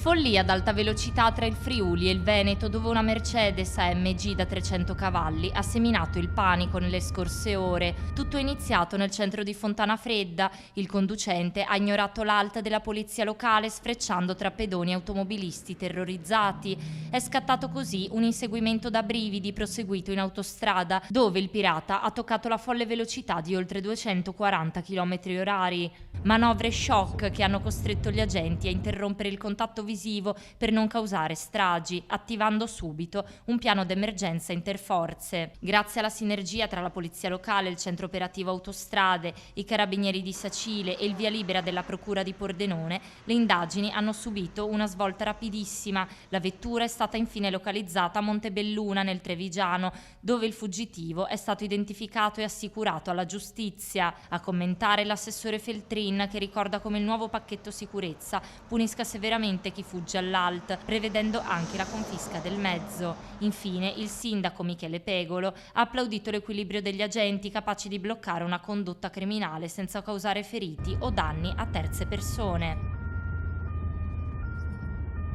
Follia ad alta velocità tra il Friuli e il Veneto, dove una Mercedes AMG da 300 cavalli ha seminato il panico nelle scorse ore. Tutto è iniziato nel centro di Fontana Fredda. Il conducente ha ignorato l'alta della polizia locale, sfrecciando tra pedoni e automobilisti terrorizzati. È scattato così un inseguimento da brividi proseguito in autostrada, dove il pirata ha toccato la folle velocità di oltre 240 km/h. Manovre shock che hanno costretto gli agenti a interrompere il contatto visivo per non causare stragi, attivando subito un piano d'emergenza interforze. Grazie alla sinergia tra la polizia locale, il centro operativo autostrade, i carabinieri di Sacile e il via libera della procura di Pordenone, le indagini hanno subito una svolta rapidissima. La vettura è stata infine localizzata a Montebelluna, nel Trevigiano, dove il fuggitivo è stato identificato e assicurato alla giustizia. A commentare l'assessore Feltrin, che ricorda come il nuovo pacchetto sicurezza punisca severamente chi fugge all'ALT, prevedendo anche la confisca del mezzo. Infine, il sindaco Michele Pegolo ha applaudito l'equilibrio degli agenti, capaci di bloccare una condotta criminale senza causare feriti o danni a terze persone.